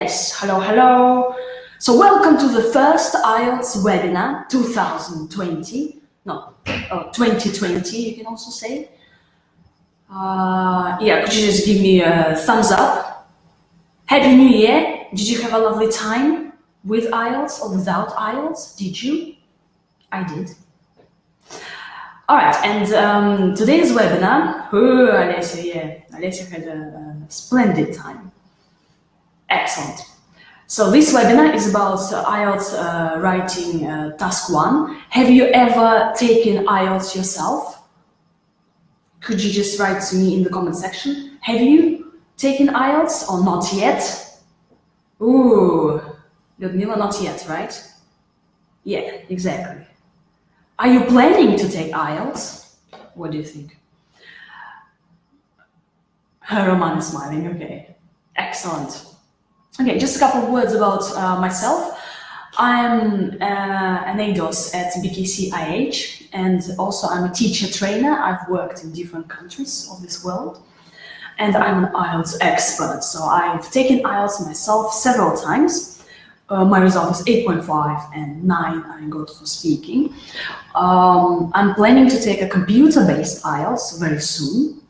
Yes, hello, hello. So welcome to the first IELTS webinar 2020. No, 2020, you can also say. Could you just give me a thumbs up? Happy New Year. Did you have a lovely time with IELTS or without IELTS? Did you? I did. All right, and today's webinar, Alessia had a splendid time. Excellent. So this webinar is about IELTS writing task 1. Have you ever taken IELTS yourself? Could you just write to me in the comment section? Have you taken IELTS or not yet? Ooh, Ludmila, not yet, right? Yeah, exactly. Are you planning to take IELTS? What do you think? Roman is smiling, okay. Excellent. Okay, just a couple of words about myself. I'm an ADOS at BKC-IH, and also I'm a teacher trainer. I've worked in different countries of this world, and I'm an IELTS expert. So I've taken IELTS myself several times. My result is 8.5 and 9 I got for speaking. I'm planning to take a computer-based IELTS very soon.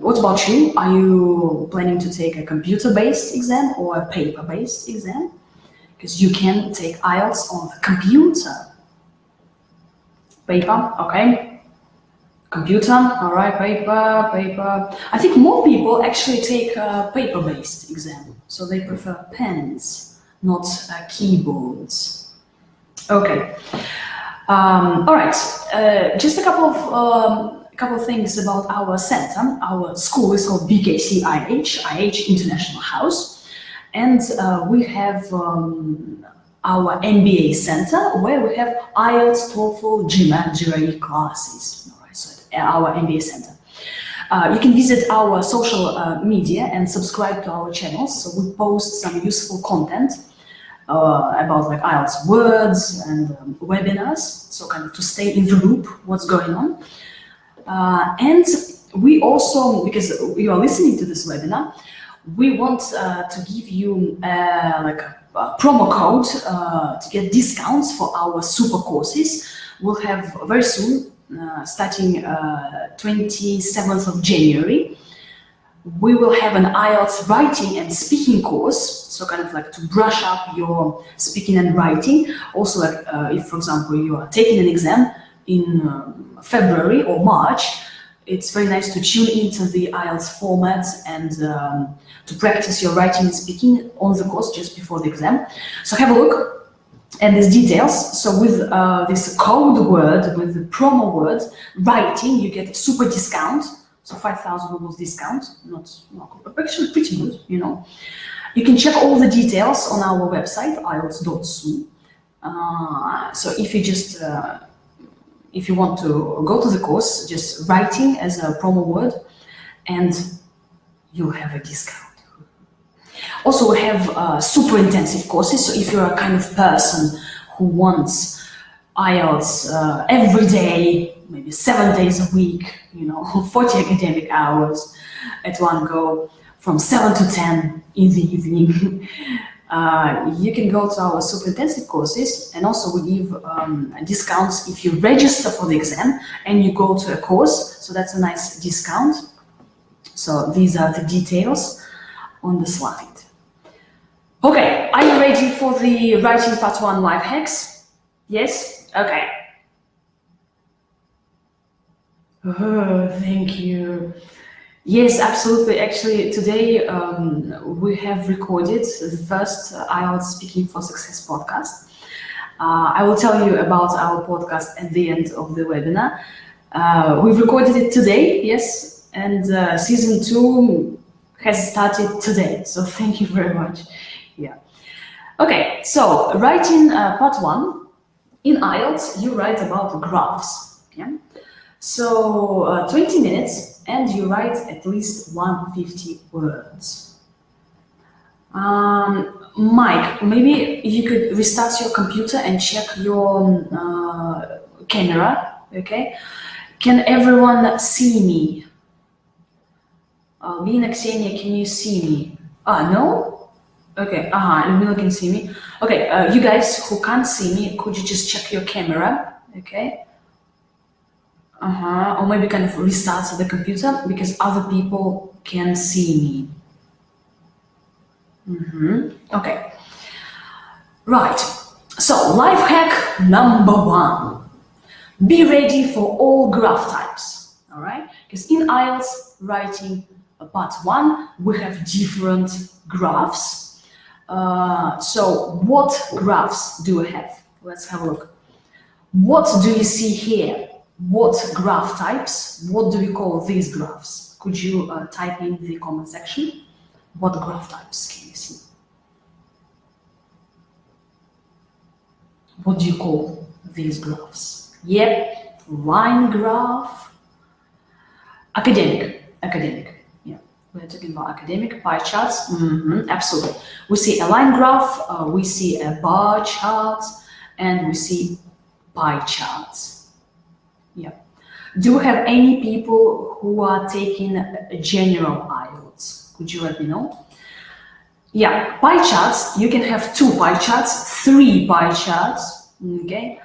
What about you? Are you planning to take a computer-based exam or a paper-based exam? Because you can take IELTS on the computer. Paper, okay. Computer, all right, paper. I think more people actually take a paper-based exam, so they prefer pens, not keyboards. Okay. All right, just a couple of things about our center. Our school is called BKC-IH, IH International House, and we have our MBA center where we have IELTS, TOEFL, GMAT, GRE classes. All right, so at our MBA center. You can visit our social media and subscribe to our channels. So we post some useful content about like IELTS words and webinars, so kind of to stay in the loop what's going on. And we also, because you are listening to this webinar, we want to give you like a promo code to get discounts for our super courses. We'll have very soon, starting 27th of January, we will have an IELTS writing and speaking course. So kind of like to brush up your speaking and writing. Also, like if, for example, you are taking an exam in February or March, it's very nice to tune into the IELTS format and to practice your writing and speaking on the course just before the exam. So have a look at these details. So with this code word, with the promo word, writing, you get a super discount. So 5,000 rubles discount, not actually pretty good, you know. You can check all the details on our website, ielts.su. So if you just if you want to go to the course, just writing as a promo word, and you'll have a discount. Also, we have super intensive courses. So if you're a kind of person who wants IELTS every day, maybe 7 days a week, you know, 40 academic hours at one go, from 7 to 10 in the evening, you can go to our super intensive courses, and also we give discounts if you register for the exam and you go to a course, so that's a nice discount. So these are the details on the slide. Okay, are you ready for the writing part 1 life hacks? Yes? Okay. Oh, thank you. Yes, absolutely. Actually, today we have recorded the first IELTS Speaking for Success podcast. I will tell you about our podcast at the end of the webinar. We've recorded it today, yes, and season 2 has started today. So thank you very much. Yeah. Okay, so writing part 1 in IELTS, you write about graphs. Yeah. So 20 minutes, and you write at least 150 words. Mike, maybe you could restart your computer and check your camera, okay? Can everyone see me? Lina, Ksenia, can you see me? No? Okay, Ludmila can see me. Okay, you guys who can't see me, could you just check your camera? Okay. Or maybe kind of restart the computer because other people can see me. Okay. Right. So, life hack number 1. Be ready for all graph types. All right? Because in IELTS writing part 1, we have different graphs. So, what graphs do we have? Let's have a look. What do you see here? What graph types? What do we call these graphs? Could you type in the comment section? What graph types can you see? What do you call these graphs? Yep, line graph. Academic. Yeah, we're talking about academic pie charts. Absolutely. We see a line graph, we see a bar chart, and we see pie charts. Yeah. Do we have any people who are taking a general IELTS? Could you let me know? Yeah, pie charts. You can have 2 pie charts, 3 pie charts, okay,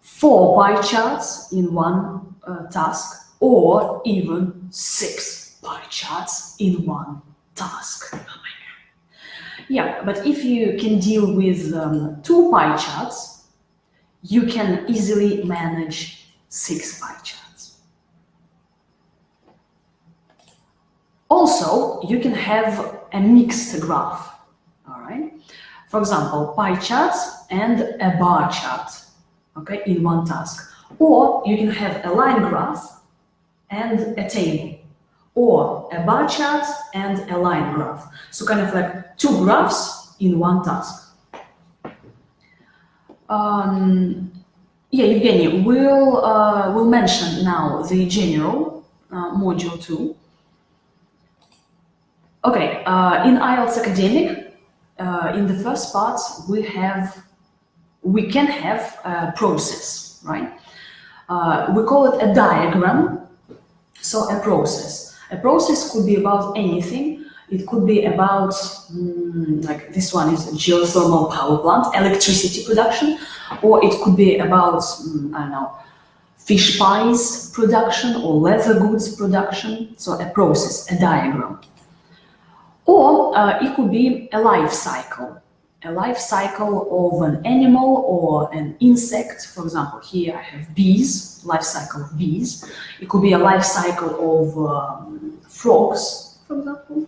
4 pie charts in one task, or even 6 pie charts in one task. Oh my God. Yeah, but if you can deal with 2 pie charts, you can easily manage 6 pie charts. Also, you can have a mixed graph, all right? For example, pie charts and a bar chart, okay, in one task. Or you can have a line graph and a table, or a bar chart and a line graph. So kind of like 2 graphs in one task. Yeah, Evgeny, we'll mention now the general module 2. Okay, in IELTS Academic, in the first part, we can have a process, right? We call it a diagram, so a process. A process could be about anything. It could be about, like this one is geothermal power plant, electricity production, or it could be about, I don't know, fish pies production or leather goods production. So a process, a diagram. Or it could be a life cycle of an animal or an insect. For example, here I have bees, life cycle of bees. It could be a life cycle of frogs, for example,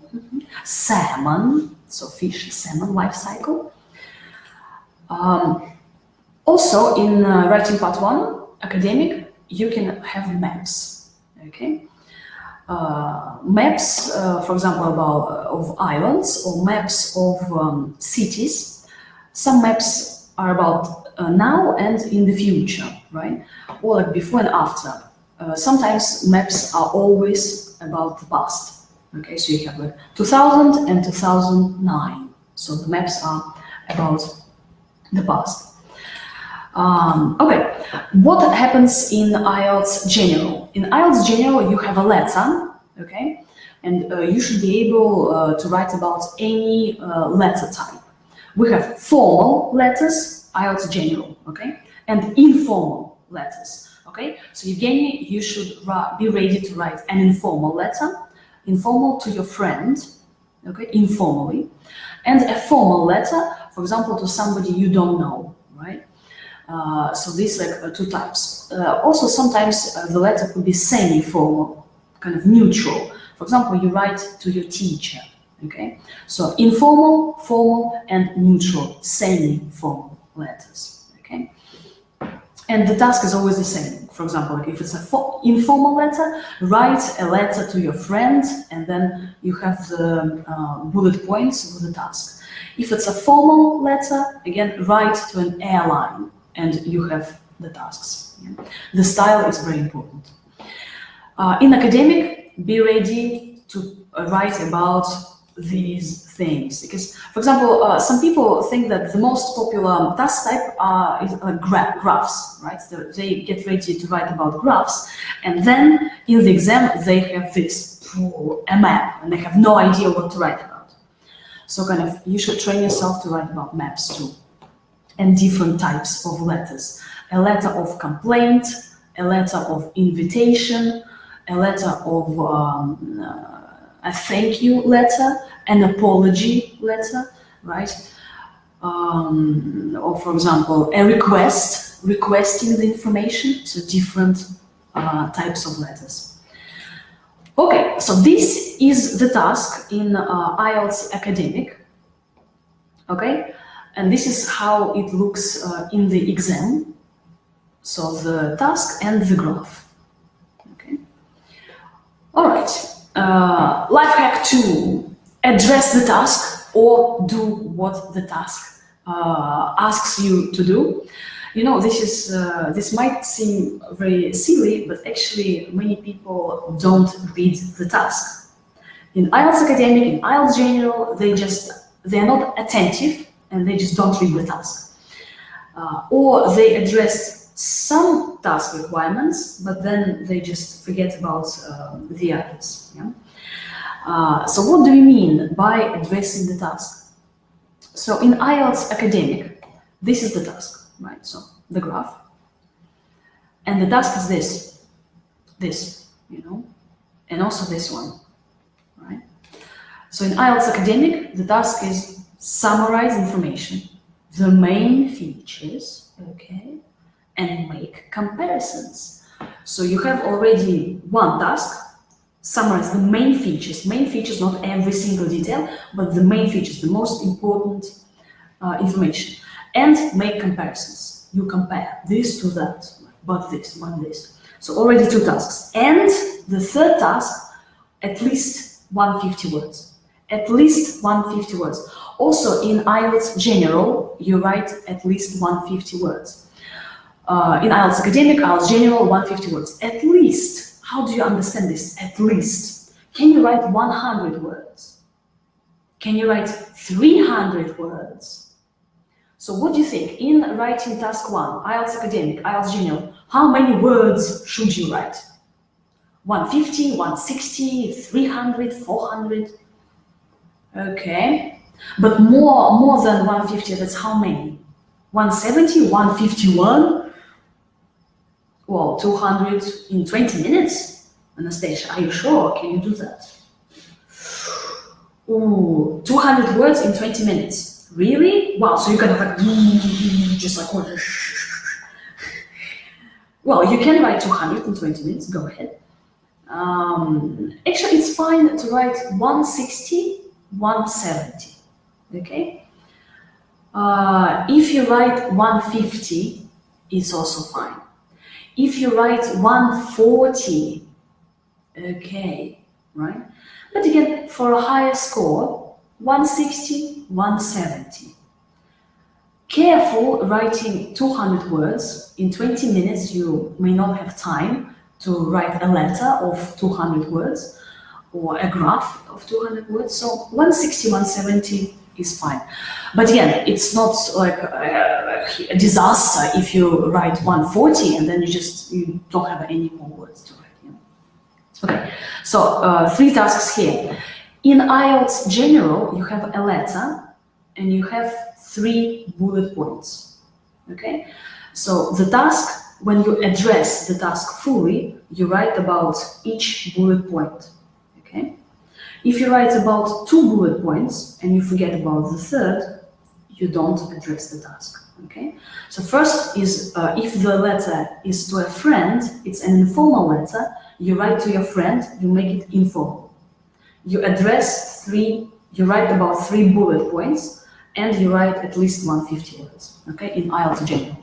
salmon, so fish, salmon life cycle. Also, in writing part 1, academic, you can have maps, okay? Maps, for example, of islands or maps of cities. Some maps are about now and in the future, right? Or like before and after. Sometimes maps are always about the past. Okay, so you have like 2000 and 2009. So the maps are about the past. Okay, what happens in IELTS General? In IELTS General, you have a letter, okay, and you should be able to write about any letter type. We have formal letters, IELTS General, okay, and informal letters, okay. So Evgeny, you should be ready to write an informal letter, informal to your friend, okay, informally, and a formal letter, for example, to somebody you don't know, right? So these like 2 types. Also, sometimes the letter could be semi-formal, kind of neutral. For example, you write to your teacher, okay? So informal, formal, and neutral, semi-formal letters, okay? And the task is always the same. For example, like if it's an informal letter, write a letter to your friend, and then you have the bullet points of the task. If it's a formal letter, again, write to an airline, and you have the tasks. Yeah. The style is very important. In academic, be ready to write about these things, because, for example, some people think that the most popular task type is graphs, right? So they get ready to write about graphs, and then in the exam they have this, a map, and they have no idea what to write about. So kind of you should train yourself to write about maps too, and different types of letters. A letter of complaint, a letter of invitation, a letter of a thank you letter, an apology letter, right? Or for example, a request, requesting the information, so different types of letters. Okay, so this is the task in IELTS Academic, okay? And this is how it looks in the exam. So the task and the graph, okay? All right, life hack 2, address the task or do what the task asks you to do. You know, this might seem very silly, but actually many people don't read the task. In IELTS Academic, in IELTS General, they're not attentive and they just don't read the task. Or they address some task requirements, but then they just forget about the others. Yeah? So what do we mean by addressing the task? So in IELTS Academic, this is the task. Right, so the graph, and the task is this, you know, and also this one, right? So in IELTS Academic, the task is summarize information, the main features, okay, and make comparisons. So you have already one task, summarize the main features, not every single detail, but the main features, the most important information. And make comparisons. You compare this to that, but this. So already 2 tasks. And the third task, at least 150 words. At least 150 words. Also in IELTS General, you write at least 150 words. In IELTS Academic, IELTS General, 150 words. At least. How do you understand this? At least. Can you write 100 words? Can you write 300 words? So what do you think? In writing task 1, IELTS Academic, IELTS General, how many words should you write? 150, 160, 300, 400? Okay. But more than 150, that's how many? 170, 151? Well, 200 in 20 minutes? Anastasia, are you sure? Can you do that? Ooh, 200 words in 20 minutes. Really? Wow, so you can have just like one. Well, you can write 200 in 20 minutes, go ahead. Actually, it's fine to write 160, 170, okay? If you write 150, it's also fine. If you write 140, okay, right? But again, for a higher score, 160, 170. Careful writing 200 words. In 20 minutes, you may not have time to write a letter of 200 words or a graph of 200 words. So 160, 170 is fine. But again, it's not like a disaster if you write 140 and then you don't have any more words to write. You know? Okay, so 3 tasks here. In IELTS General, you have a letter and you have 3 bullet points, okay? So the task, when you address the task fully, you write about each bullet point, okay? If you write about 2 bullet points and you forget about the third, you don't address the task, okay? So first is, if the letter is to a friend, it's an informal letter, you write to your friend, you make it informal. You address 3, you write about 3 bullet points, and you write at least 150 words, okay, in IELTS General.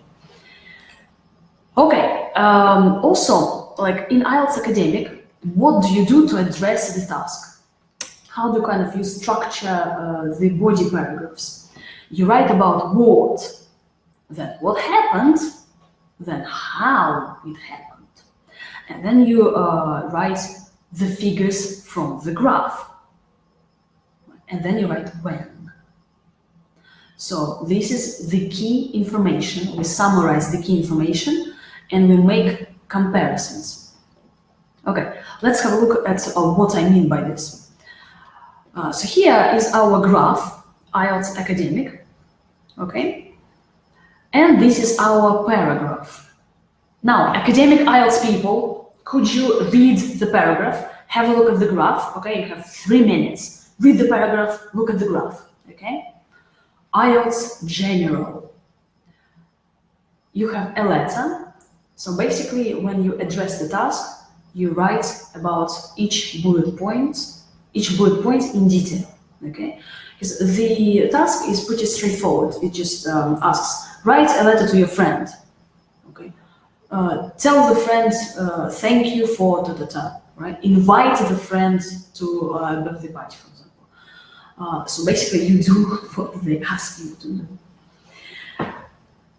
Okay, also, like in IELTS Academic, what do you do to address the task? How do you structure the body paragraphs? You write about what, then what happened, then how it happened. And then you write the figures from the graph. And then you write when. So this is the key information. We summarize the key information and we make comparisons. Okay, let's have a look at what I mean by this. So here is our graph. IELTS Academic, okay? And this is our paragraph. Now, academic IELTS people, could you read the paragraph? Have a look at the graph, okay? You have 3 minutes. Read the paragraph, look at the graph, okay? IELTS General. You have a letter. So basically, when you address the task, you write about each bullet point in detail, okay? Because the task is pretty straightforward. It just asks, write a letter to your friend, okay? Tell the friend, thank you for ta-ta-ta, right? Invite the friend to a birthday party, for example. So basically, you do what they ask you to do.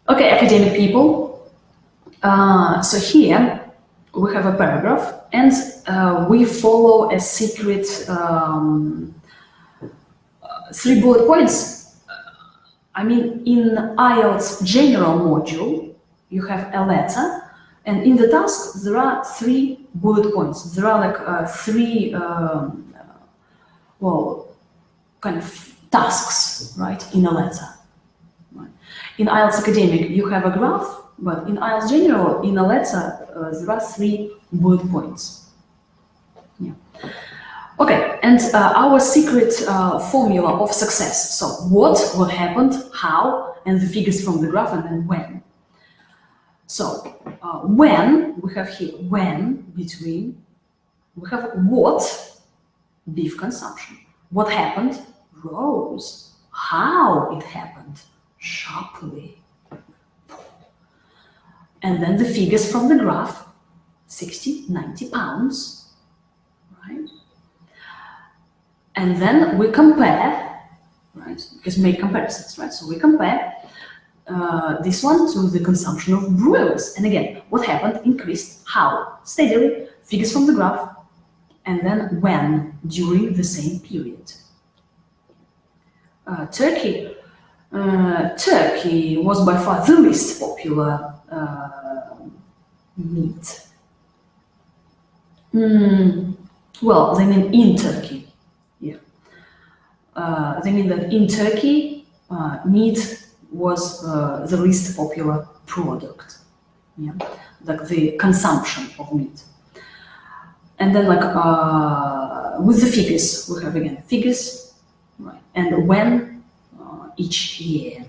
Okay, academic people. So here we have a paragraph, and we follow a secret 3 bullet points. I mean, in IELTS General module, you have a letter, and in the task there are 3 bullet points. There are like 3, kind of tasks, right, in a letter. Right. In IELTS Academic, you have a graph, but in IELTS General, in a letter, there are 3 bullet points. Yeah. Okay, and our secret formula of success. So what happened, how, and the figures from the graph, and then when. So when, we have here when, between, we have what, beef consumption. What happened, rose. How it happened, sharply. And then the figures from the graph, 60, 90 pounds, right? And then we compare, right? Because make comparisons, right? So we compare this one to the consumption of brewers. And again, what happened, increased, how, steadily, figures from the graph, and then when, during the same period. Turkey. Turkey was by far the least popular meat. Well, they mean in Turkey. Yeah. They mean that in Turkey, meat was the least popular product. Yeah, like the consumption of meat. And then, like with the figures, we have again figures, right? And when each year.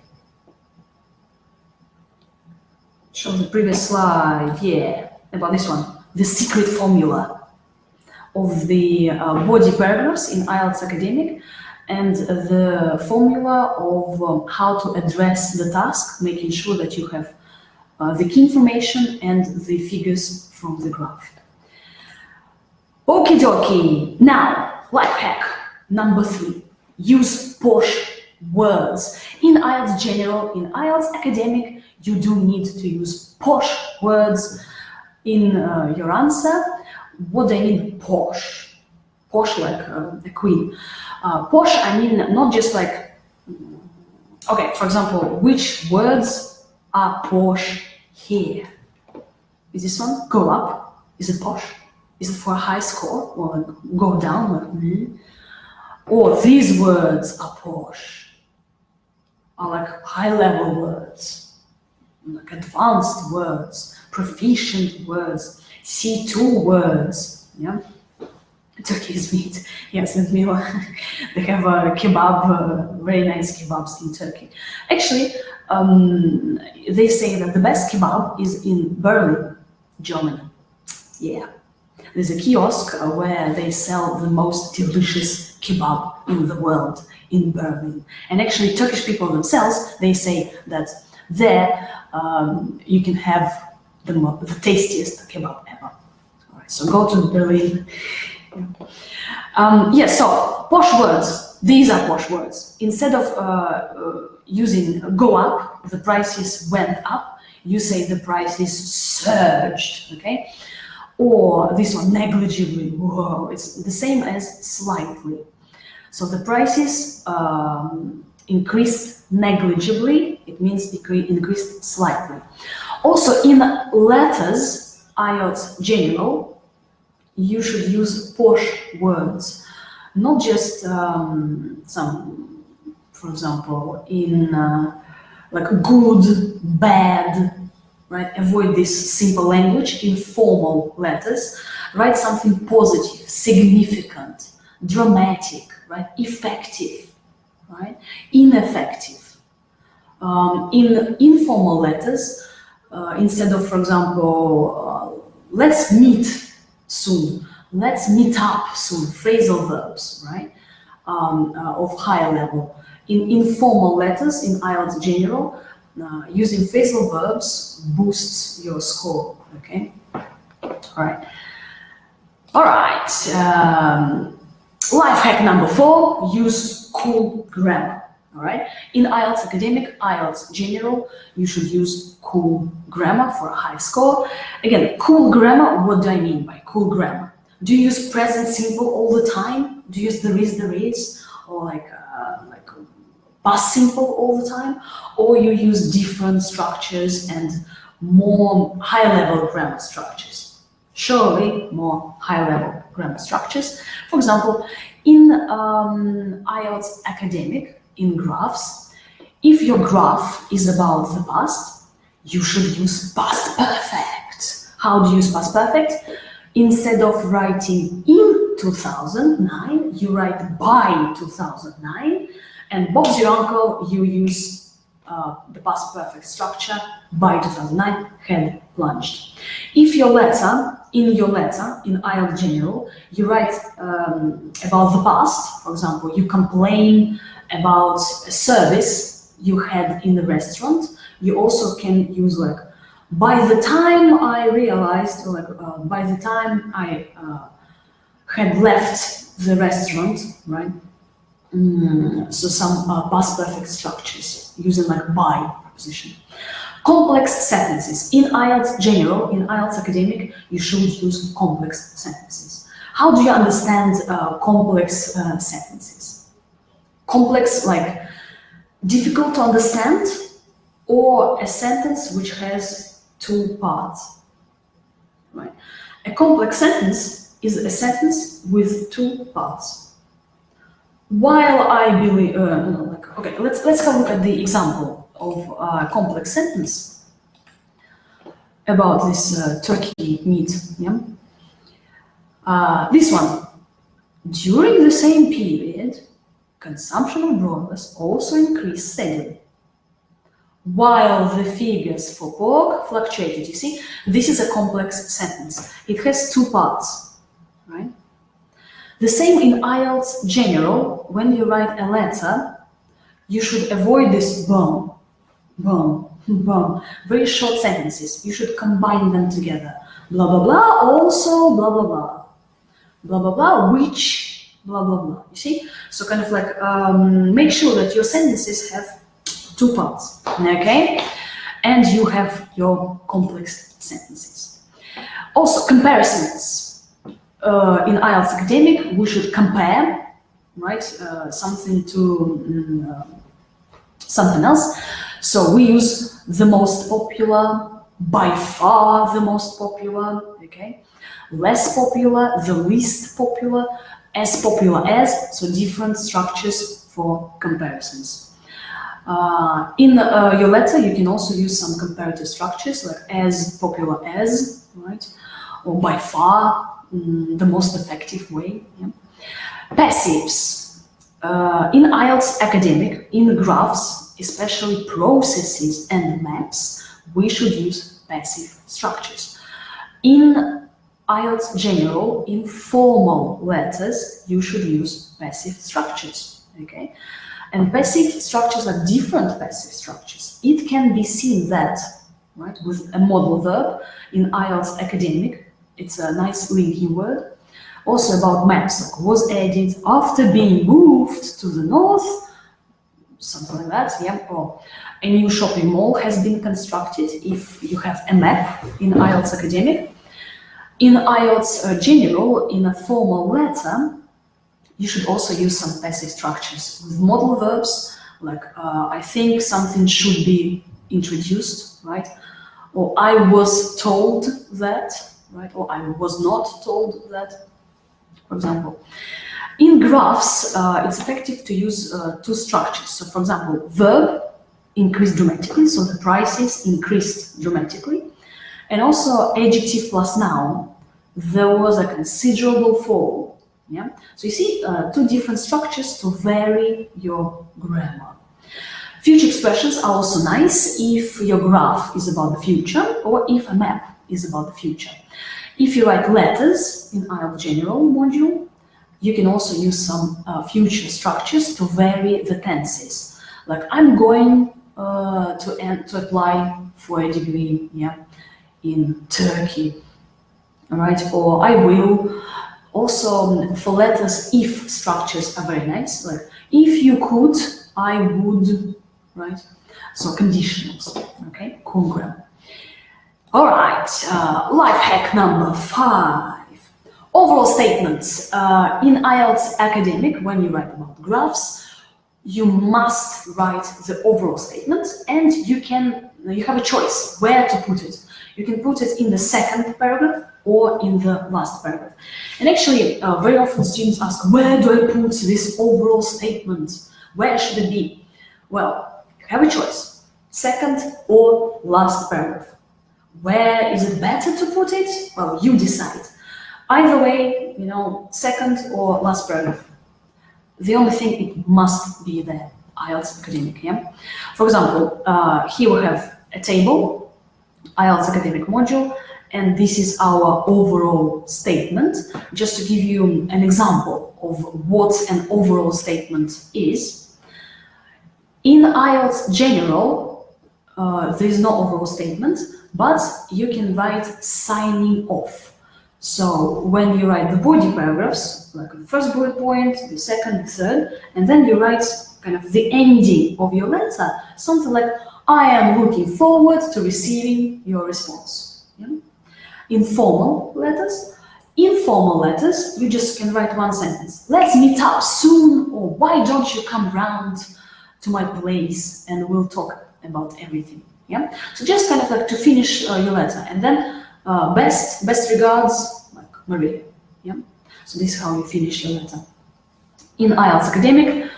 Show the previous slide, yeah, about this one, the secret formula of the body paragraphs in IELTS Academic, and the formula of how to address the task, making sure that you have the key information and the figures from the graph. Okie dokie. Now, life hack number 3. Use posh words. In IELTS General, in IELTS Academic, you do need to use posh words in your answer. What do I mean posh? Posh like a queen. Posh, I mean not just like, okay, for example, which words are posh here? Is this one go up? Is it posh? Is it for a high score? Or like go down like me? Or these words are posh, are like high-level words, like advanced words, proficient words, C2 words, yeah? Turkey's meat, yes, and meal. They have a kebab, very nice kebabs in Turkey. Actually, they say that the best kebab is in Berlin, Germany. Yeah. There's a kiosk where they sell the most delicious kebab in the world in Berlin. And actually, Turkish people themselves, they say that there you can have the tastiest kebab ever. All right, so go to Berlin. Yes, so posh words. These are posh words. Instead of using go up, the prices went up, you say the prices surged, okay? Or this one, negligibly, whoa, it's the same as slightly. So the prices increased negligibly, it means increased slightly. Also in letters, IELTS General, you should use posh words, not just some for example, in like good, bad, right? Avoid this simple language. In formal letters, write something positive, significant, dramatic, right? Effective, right? Ineffective. In informal letters, instead of, for example, let's meet soon, let's meet up soon, phrasal verbs, right? Of higher level. In informal letters, in IELTS general, using phrasal verbs boosts your score, okay? All right. Life hack number 4, use cool grammar, all right? In IELTS academic, IELTS general, you should use cool grammar for a high score. Again, cool grammar, what do I mean by cool grammar? Do you use present simple all the time? Do you use there is, or like past simple all the time? Or you use different structures and more high-level grammar structures? Surely more high-level grammar structures. For example, in IELTS academic, in graphs, if your graph is about the past, you should use past perfect. How do you use past perfect? Instead of writing in 2009, you write by 2009, and Bob's your uncle, you use the past perfect structure, by 2009, had plunged. If your letter, in IELTS general, you write about the past, for example, you complain about a service you had in the restaurant, you also can use like, by the time I realized, or like, by the time I had left the restaurant, right? So some past perfect structures using like by preposition. Complex sentences. In IELTS general, in IELTS academic, you should use complex sentences. How do you understand complex sentences? Complex, like difficult to understand, or a sentence which has 2 parts, right? A complex sentence is a sentence with 2 parts. While I believe, okay, let's have a look at the example of a complex sentence about this turkey meat. Yeah, this one. During the same period, consumption of broilers also increased steadily, while the figures for pork fluctuated. You see, this is a complex sentence. It has 2 parts, right? The same in IELTS general. When you write a letter, you should avoid this boom, boom, boom, very short sentences. You should combine them together. Blah, blah, blah, also, blah, blah, blah. Blah, blah, blah, which, blah, blah, blah. You see? So kind of like, make sure that your sentences have 2 parts, okay? And you have your complex sentences. Also, comparisons. In IELTS academic, we should compare, right, something to something else. So we use the most popular, by far the most popular, okay? Less popular, the least popular, as popular as, so different structures for comparisons. In your letter, you can also use some comparative structures like as popular as, right, or by far, the most effective way. Yeah. Passives. In IELTS academic, in graphs, especially processes and maps, we should use passive structures. In IELTS general, in formal letters, you should use passive structures, okay? And passive structures are different passive structures. It can be seen that, right, with a modal verb in IELTS academic, it's a nice linking word. Also about maps, like was added after being moved to the north, something like that, yeah. Or a new shopping mall has been constructed if you have a map in IELTS academic. In IELTS general, in a formal letter, you should also use some passive structures with modal verbs, like I think something should be introduced, right? Or I was told that, right? Or I was not told that, for example. In graphs, it's effective to use two structures. So, for example, verb increased dramatically, so the prices increased dramatically. And also adjective plus noun, there was a considerable fall. Yeah. So you see two different structures to vary your grammar. Future expressions are also nice if your graph is about the future or if a map is about the future. If you write letters in IELTS General module, you can also use some future structures to vary the tenses. Like I'm going to apply for a degree, yeah, in Turkey, all right? Or I will. Also, for letters, if structures are very nice. Like if you could, I would, right? So conditionals, okay? Cool grammar. All right, life hack number 5. Overall statements. In IELTS Academic, when you write about graphs, you must write the overall statement, and you have a choice where to put it. You can put it in the second paragraph or in the last paragraph. And actually, very often students ask, where do I put this overall statement? Where should it be? Well, you have a choice, second or last paragraph. Where is it better to put it? Well, you decide. Either way, second or last paragraph. The only thing, it must be there, IELTS Academic, yeah? For example, here we have a table, IELTS Academic module, and this is our overall statement. Just to give you an example of what an overall statement is. In IELTS General, there is no overall statement, but you can write signing off. So when you write the body paragraphs, like the first bullet point, the second, the third, and then you write kind of the ending of your letter, something like, I am looking forward to receiving your response. Yeah? Informal letters, you just can write one sentence. Let's meet up soon, or why don't you come round to my place and we'll talk about everything. Yeah. So just kind of like to finish your letter, and then best regards, like Maria. Yeah. So this is how you finish your letter. In IELTS Academic,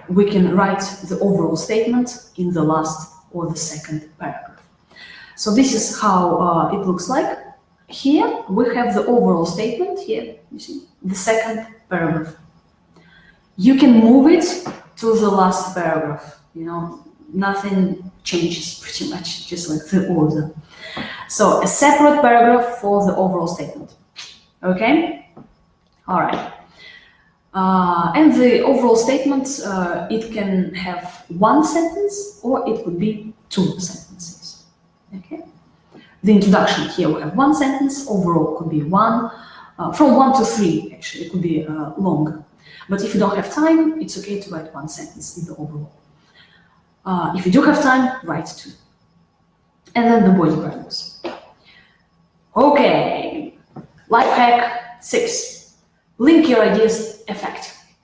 we can write the overall statement in the last or the second paragraph. So this is how it looks like. Here we have the overall statement. Here you see the second paragraph. You can move it to the last paragraph. Nothing changes pretty much, just like the order. So a separate paragraph for the overall statement. Okay? All right. And the overall statement, it can have one sentence or it could be two sentences. Okay? The introduction, here we have one sentence, overall could be one, from 1 to 3 actually, it could be longer. But if you don't have time, it's okay to write one sentence in the overall. If you do have time, write 2. And then the body paragraphs. Okay, life hack 6. Link your ideas effectively.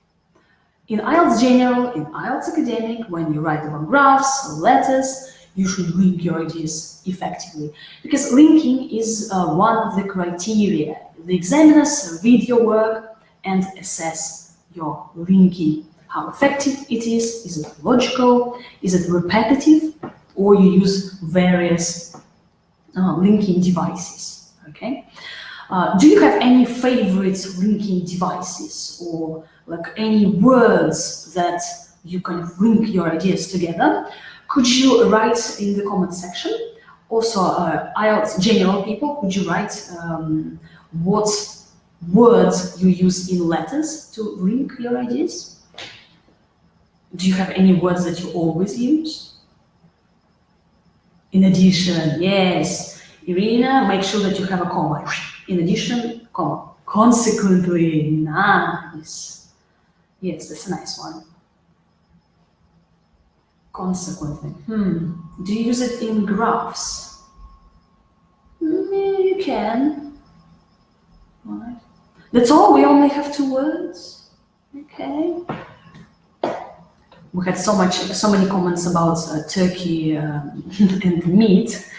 In IELTS General, in IELTS Academic, when you write about graphs or letters, you should link your ideas effectively. Because linking is one of the criteria. The examiners read your work and assess your linking. How effective it is it logical, is it repetitive, or you use various linking devices, okay? Do you have any favorite linking devices or like any words that you kind of link your ideas together? Could you write in the comment section? Also, IELTS General people, could you write what words you use in letters to link your ideas? Do you have any words that you always use? In addition, yes. Irina, make sure that you have a comma. In addition, comma. Consequently, nice. Yes, that's a nice one. Consequently. Do you use it in graphs? You can. All right. That's all? We only have 2 words? Okay. We had so many comments about turkey and meat.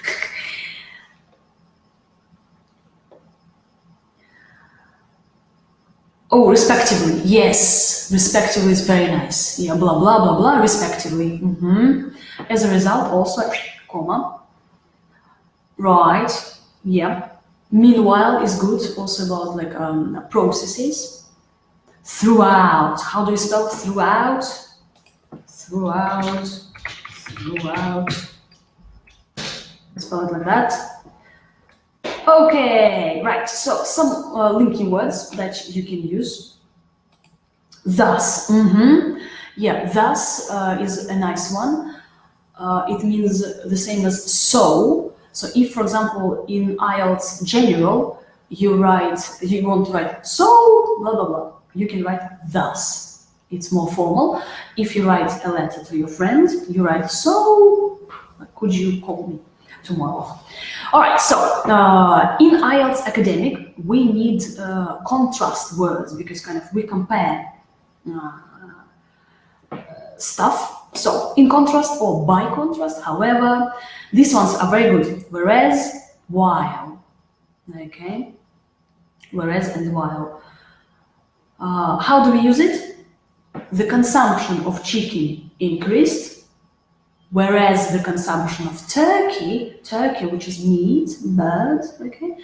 Oh, respectively. Yes, respectively is very nice. Yeah, blah, blah, blah, blah, respectively. As a result, also, comma. Right, yeah. Meanwhile is good, also about like processes. Throughout. How do you spell throughout? Throughout. Spell it like that. Okay, right. So some linking words that you can use. Thus. Yeah, thus is a nice one. It means the same as so. So if, for example, in IELTS general, you want to write so, blah, blah, blah, you can write thus. It's more formal. If you write a letter to your friend, you write so, could you call me tomorrow? All right, so in IELTS academic, we need contrast words because kind of we compare stuff. So in contrast or by contrast, however, these ones are very good. Whereas, while. Okay? Whereas and while. How do we use it? The consumption of chicken increased, whereas the consumption of turkey, which is meat, bird, okay,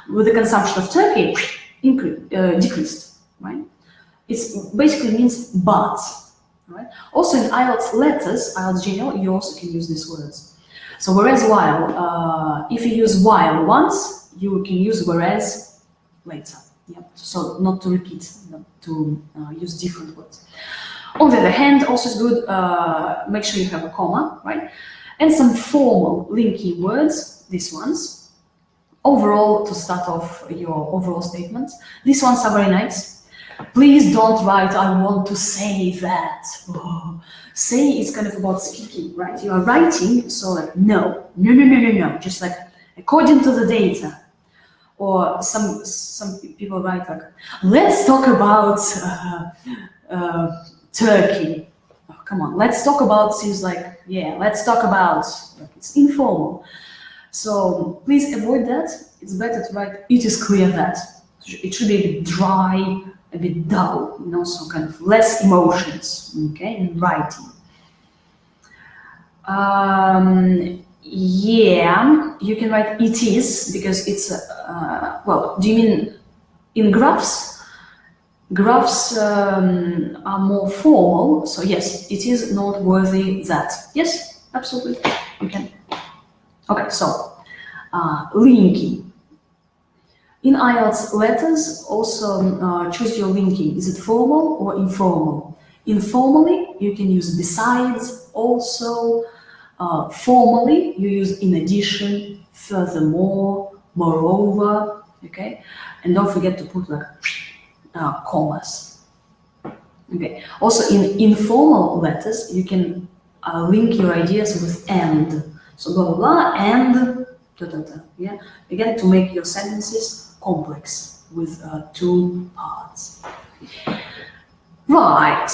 with the consumption of turkey decreased, right? It basically means but. Right? Also in IELTS letters, IELTS general, you also can use these words. So whereas while, if you use while once, you can use whereas later. Yeah. So not to repeat, to use different words. On the other hand, also is good, make sure you have a comma, right? And some formal linking words, these ones. Overall, to start off your overall statements, these ones are very nice. Please don't write, I want to say that. Oh. Say is kind of about speaking, right? You are writing, so like, no. Just like, according to the data. Or some people write like, let's talk about Turkey. Oh, come on, let's talk about seems like, yeah, let's talk about, like, it's informal. So please avoid that. It's better to write, it is clear that. It should be a bit dry, a bit dull, so kind of less emotions, okay, in writing. Yeah, you can write it is, because it's, well, do you mean in graphs? Graphs are more formal, so yes, it is noteworthy that. Yes, absolutely, you can. Okay, so, linking. In IELTS letters, also choose your linking. Is it formal or informal? Informally, you can use besides, also. Formally, you use in addition, furthermore, moreover, okay? And don't forget to put like commas. Okay. Also, in informal letters, you can link your ideas with and. So blah, blah, blah, and da, da, da, yeah? Again, to make your sentences complex with two parts. Right.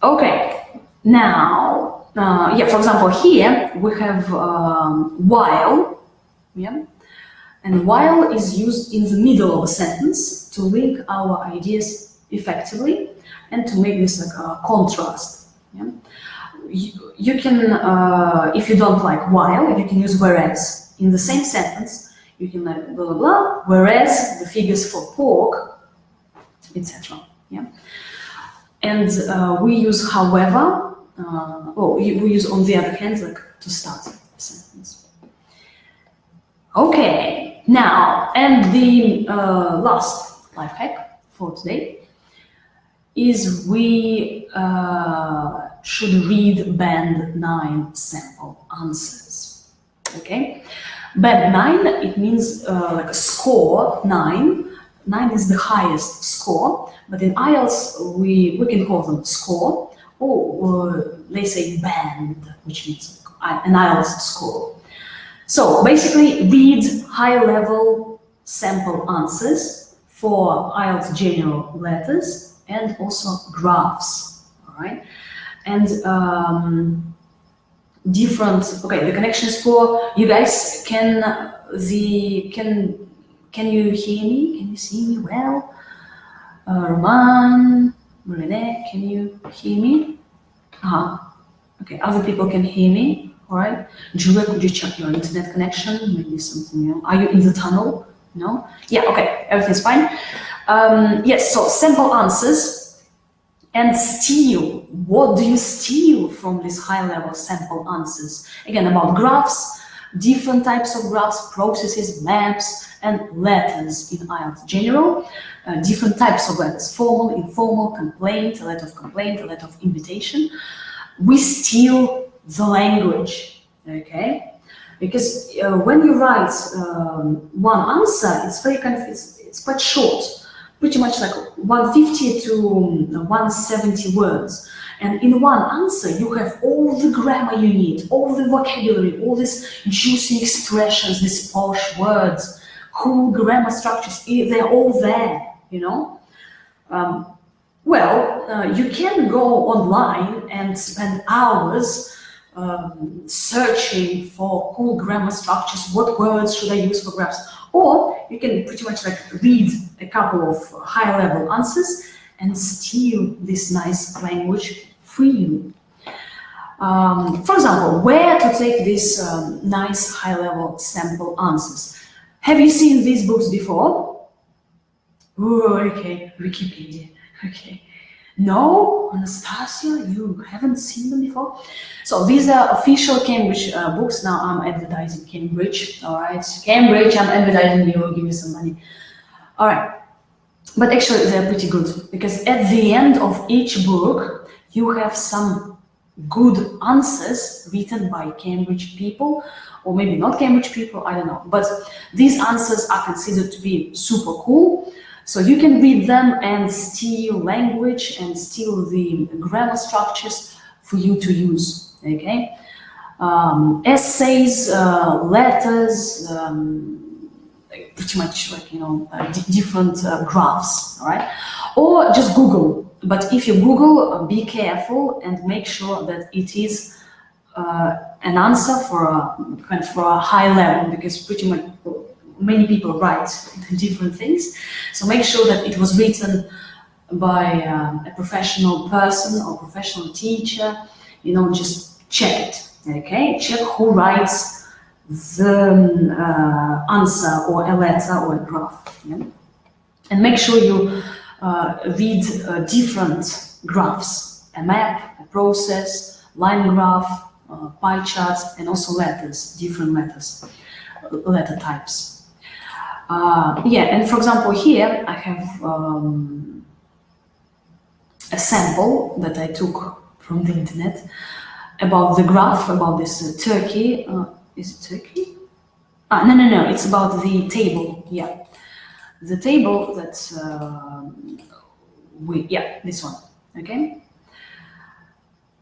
Okay. Now, yeah, for example, here we have while, yeah? And while is used in the middle of a sentence to link our ideas effectively and to make this like a contrast. Yeah? You can, if you don't like while, you can use whereas. In the same sentence, you can like blah, blah, blah, whereas the figures for pork, etc. Yeah? And we use however, we use on the other hand, like to start the sentence. Okay, now, and the last life hack for today is we should read band 9 sample answers. Okay, band 9, it means like a score 9. 9 is the highest score, but in IELTS we can call them score, or they say band, which means an IELTS score. So basically, read high-level sample answers for IELTS general letters and also graphs. All right, and different. Okay, the connection score. You guys can you hear me? Can you see me well? Roman, Renee, can you hear me? Okay, other people can hear me. All right. Julia, could you check your internet connection? Maybe something, you know. Are you in the tunnel? No? Yeah, okay, everything's fine. Yes, so sample answers and steal. What do you steal from these high-level sample answers? Again, about graphs, different types of graphs, processes, maps, and letters in IELTS general. Different types of letters, formal, informal, complaint, a letter of complaint, a letter of invitation. We steal the language, okay? Because when you write one answer, it's very kind of, it's quite short, pretty much like 150 to 170 words. And in one answer, you have all the grammar you need, all the vocabulary, all these juicy expressions, these posh words, cool grammar structures, they're all there, you know? You can go online and spend hours searching for cool grammar structures, what words should I use for graphs, or you can pretty much like read a couple of high-level answers and steal this nice language for you. For example, where to take these nice high-level sample answers? Have you seen these books before? Oh, okay, Wikipedia. Okay. No, Anastasia, you haven't seen them before? So these are official Cambridge books. Now I'm advertising Cambridge, all right? Cambridge, I'm advertising you, give me some money. All right, but actually they're pretty good because at the end of each book, you have some good answers written by Cambridge people, or maybe not Cambridge people, I don't know. But these answers are considered to be super cool. So you can read them and steal language and steal the grammar structures for you to use, okay? Essays, letters, pretty much like, you know, different graphs, all right? Or just Google. But if you Google, be careful and make sure that it is an answer for a high level, because pretty much many people write different things. So make sure that it was written by a professional person or professional teacher. You know, just check it, okay? Check who writes the answer or a letter or a graph. Yeah? And make sure you read different graphs, a map, a process, line graph, pie charts, and also letters, different letters, letter types. And for example, here I have a sample that I took from the internet about the graph, about this Turkey. Is it Turkey? No, it's about the table, yeah. The table that this one, okay?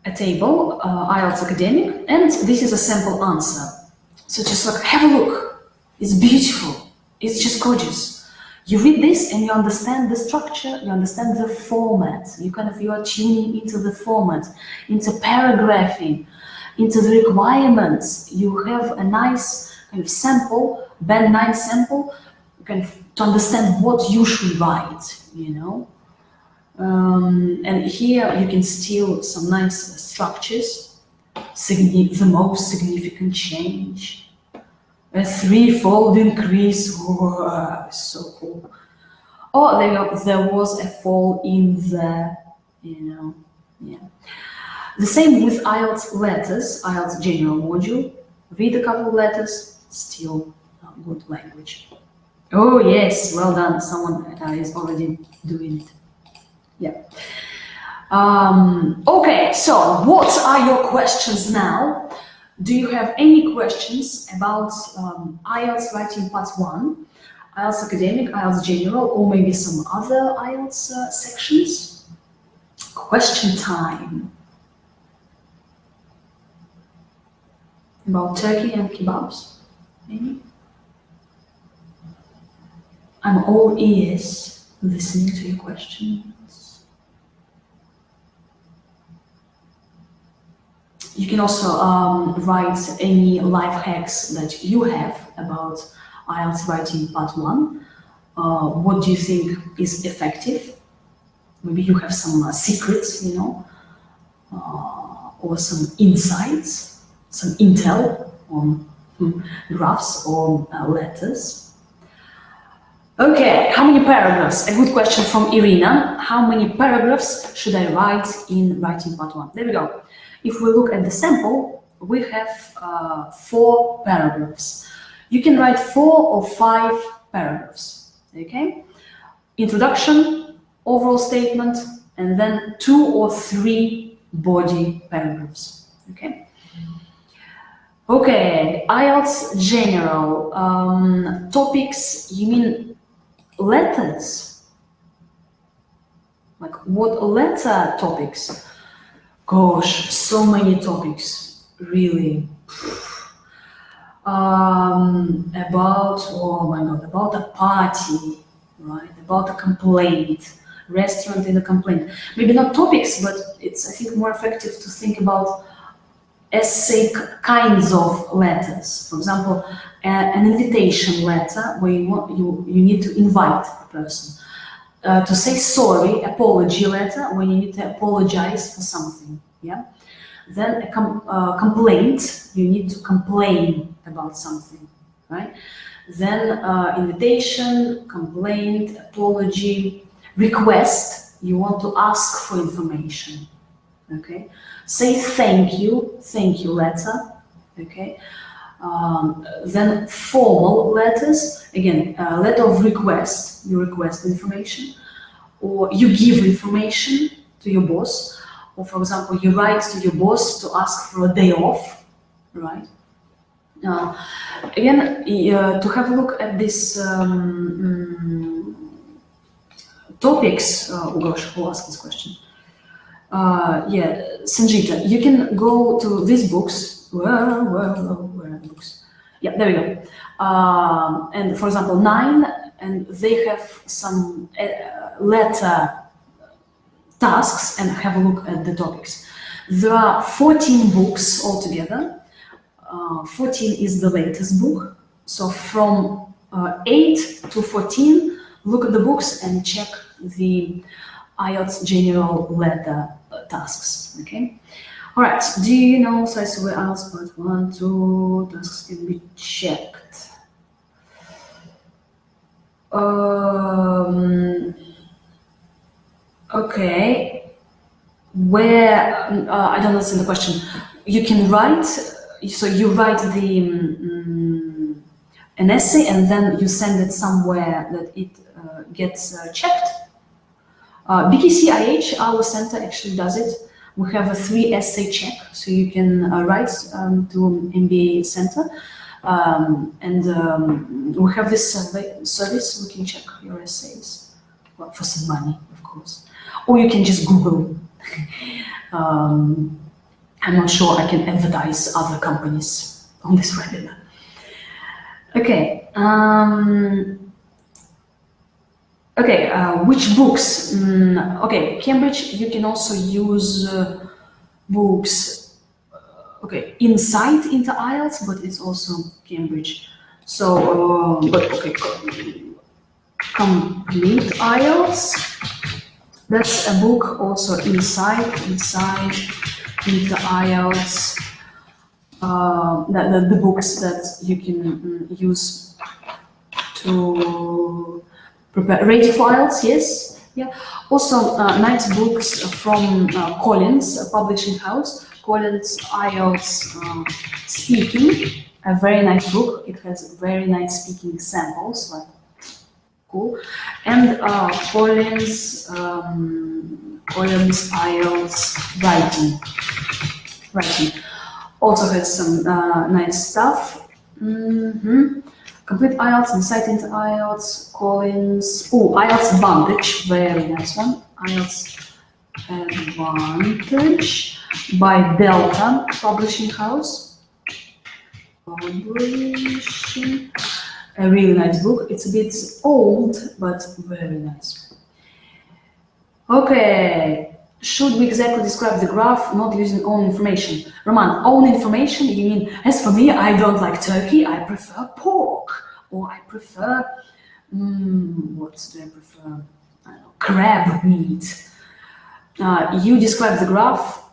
A table, IELTS academic, and this is a sample answer. So just like, have a look, it's beautiful. It's just gorgeous. You read this and you understand the structure, you understand the format. You are tuning into the format, into paragraphing, into the requirements. You have a nice kind of sample, band 9 sample, to understand what you should write, you know. And here you can steal some nice structures, the most significant change. A 3-fold increase, whoa, so cool. Or there was a fall in the, you know, yeah. The same with IELTS letters, IELTS general module. Read a couple of letters, still good language. Oh yes, well done, someone is already doing it. Yeah. Okay, so what are your questions now? Do you have any questions about IELTS writing part 1, IELTS academic, IELTS general, or maybe some other IELTS sections? Question time. About Turkey and kebabs, maybe? I'm all ears listening to your questions. You can also write any life hacks that you have about IELTS writing part 1. What do you think is effective? maybe you have some secrets, or some insights, some intel on graphs or letters. Okay, how many paragraphs? A good question from Irina. How many paragraphs should I write in writing part 1? There we go. If we look at the sample, we have 4 paragraphs. You can write 4 or 5 paragraphs, okay? Introduction, overall statement, and then 2 or 3 body paragraphs, okay? Okay, IELTS general. Topics, you mean letters? Like what letter topics? Gosh, so many topics, really. About, oh my God, about a party, right? About a complaint, restaurant in a complaint. Maybe not topics, but it's, I think, more effective to think about essay kinds of letters. For example, an invitation letter where you need to invite a person. To say sorry, apology letter when you need to apologize for something. Yeah. Then a complaint, you need to complain about something, right? Then invitation, complaint, apology, request, you want to ask for information, okay? Say thank you letter, okay? Then formal letters, again, letter of request, you request information, or you give information to your boss, or for example, you write to your boss to ask for a day off, right? Again, to have a look at these topics, oh gosh, who asked this question? Yeah, Sanjita, you can go to these books. Where are the books? Yeah, there we go. And for example, 9, and they have some letter tasks, and have a look at the topics. There are 14 books altogether. 14 is the latest book. So from 8 to 14, look at the books and check the IELTS general letter tasks, okay? All right, do you know size of IELTS part 1, 2, tasks can be checked? Okay, where, I don't understand the question. You can write, so you write an essay and then you send it somewhere that it gets checked. BKCIH, our center actually does it. We have a 3 essay check, so you can write to MBA center. We have this service, we can check your essays, well, for some money, of course. Or you can just Google. I'm not sure I can advertise other companies on this webinar. Okay. Which books? Okay, Cambridge, you can also use books, insight into IELTS, but it's also Cambridge. So, Complete IELTS. That's a book also inside into IELTS. The books that you can use to prepare, ready for IELTS, yes. Yeah. Also, nice books from Collins Publishing House. Collins IELTS Speaking, a very nice book. It has very nice speaking samples, like cool. And Collins IELTS Writing also has some nice stuff. Complete IELTS, Insight into IELTS, Collins. Oh, IELTS Advantage, very nice one. IELTS Advantage by Delta Publishing House. A really nice book. It's a bit old, but very nice. Okay, should we exactly describe the graph, not using own information? Roman, own information, you mean, as for me, I don't like turkey, I prefer pork. Or I prefer, what do I prefer? I don't know, crab meat. You describe the graph,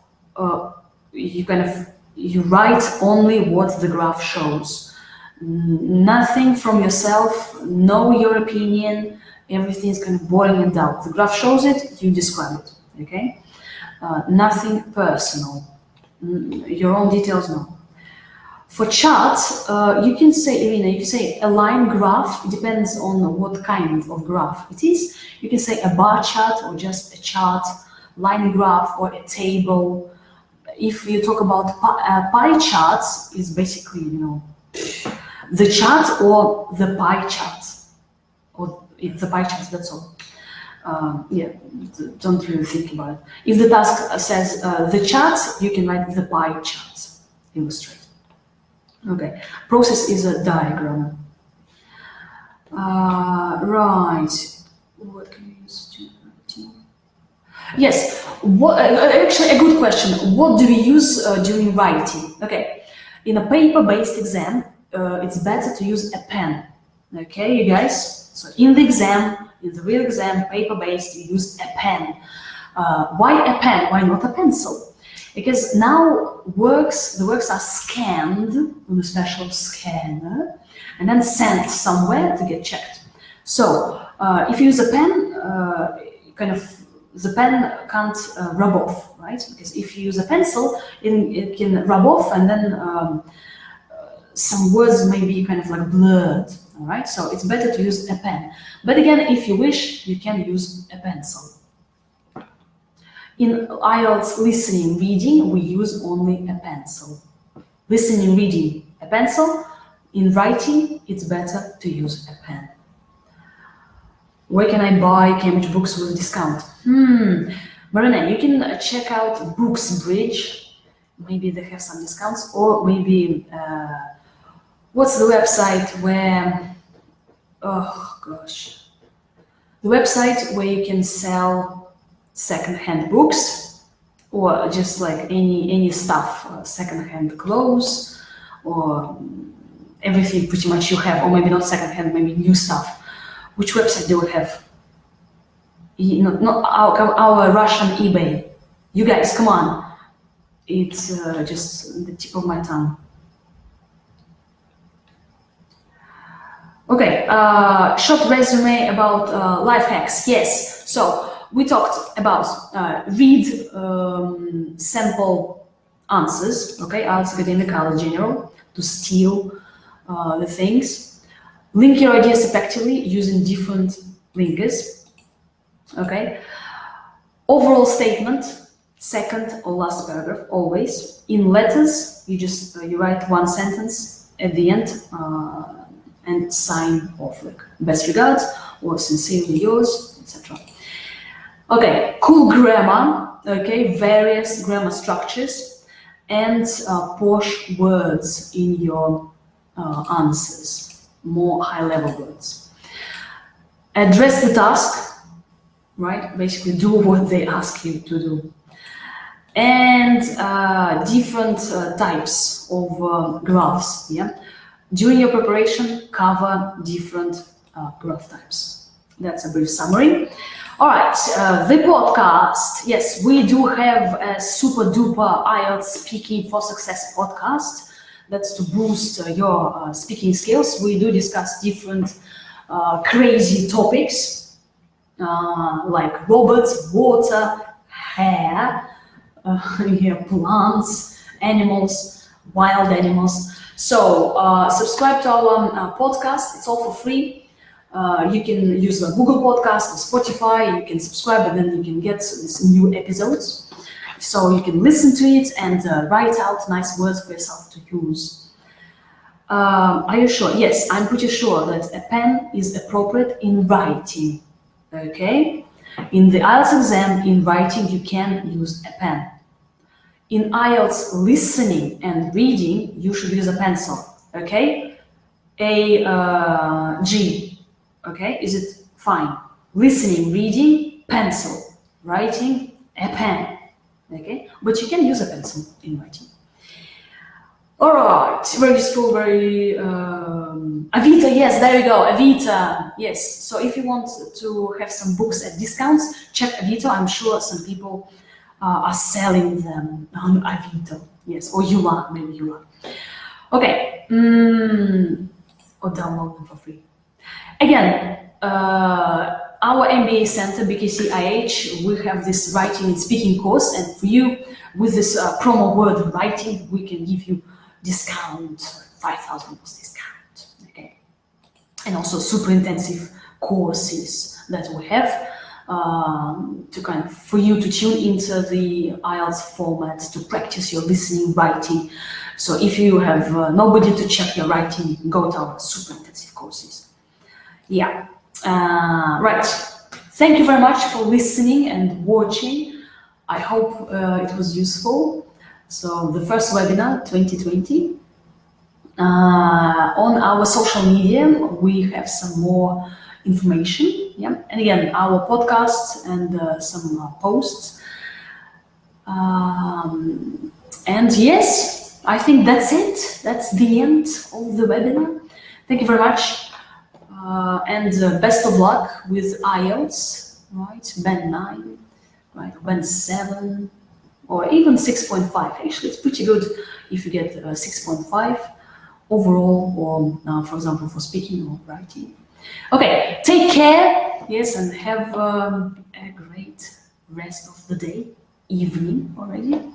you write only what the graph shows. Nothing from yourself, no your opinion, everything's kind of boring and dull. The graph shows it, you describe it, okay? Nothing personal. Your own details, no. For charts, you can say, Irina, you can say a line graph. It depends on what kind of graph it is. You can say a bar chart or just a chart, line graph or a table. If you talk about pie charts, it's basically, the chart or the pie chart. Or the pie charts, that's all. Don't really think about it. If the task says the chart, you can write the pie chart, illustrate. Okay, process is a diagram. Right. What can we use to? Yes. Actually, a good question. What do we use during writing? Okay, in a paper-based exam, it's better to use a pen. Okay, you guys. So in the real exam, paper-based, you use a pen. Why a pen? Why not a pencil? Because now the works are scanned on a special scanner and then sent somewhere to get checked. So if you use a pen, the pen can't rub off, right? Because if you use a pencil, it can rub off, and then some words may be kind of like blurred. All right, so it's better to use a pen. But again, if you wish, you can use a pencil. In IELTS listening, reading, we use only a pencil. Listening, reading, a pencil. In writing, it's better to use a pen. Where can I buy Cambridge books with discount? Marina, you can check out Books Bridge. Maybe they have some discounts, or maybe what's the website where? Oh gosh, the website where you can sell second-hand books, or just like any stuff, second-hand clothes, or everything pretty much you have, or maybe not second-hand, maybe new stuff. Which website do we have? Not our Russian eBay. You guys, come on. It's just the tip of my tongue. Okay, short resume about life hacks. Yes, so we talked about read sample answers, okay, IELTS Academic, IELTS General, to steal the things. Link your ideas effectively using different linkers, okay. Overall statement, second or last paragraph, always. In letters, you write one sentence at the end and sign off, like best regards or sincerely yours, etc. Okay, cool grammar, okay, various grammar structures, and posh words in your answers, more high-level words. Address the task, right? Basically, do what they ask you to do. And different types of graphs, yeah? During your preparation, cover different graph types. That's a brief summary. All right, the podcast. Yes, we do have a super duper IELTS Speaking for Success podcast. That's to boost your speaking skills. We do discuss different crazy topics like robots, water, hair, plants, animals, wild animals. So subscribe to our podcast. It's all for free. You can use Google Podcast or Spotify. You can subscribe, and then you can get these new episodes. So you can listen to it and write out nice words for yourself to use. Are you sure? Yes, I'm pretty sure that a pen is appropriate in writing. Okay? In the IELTS exam, in writing, you can use a pen. In IELTS listening and reading, you should use a pencil. Okay? G. Okay, is it fine? Listening, reading, pencil. Writing, a pen. Okay, but you can use a pencil in writing. All right, very useful, very Avita. Yes, there you go, Avita. Yes. So if you want to have some books at discounts, check Avita. I'm sure some people are selling them on Avito. Yes, or Yula, maybe Yula. Okay. Or download them for free. Again, our MBA Center, BKC IH, we have this writing and speaking course, and for you, with this promo word writing, we can give you discount, 5,000 discount, okay? And also super intensive courses that we have to kind of, for you to tune into the IELTS format, to practice your listening, writing. So if you have nobody to check your writing, you can go to our super intensive courses. Yeah, right. Thank you very much for listening and watching. I hope it was useful. So the first webinar 2020. On our social media, we have some more information. Yeah, and again, our podcast and some posts. And yes, I think that's it. That's the end of the webinar. Thank you very much. And best of luck with IELTS, right? Band 9, right? Band 7, or even 6.5. Actually, it's pretty good if you get 6.5 overall, or for example, for speaking or writing. Okay, take care, yes, and have a great rest of the day, evening already.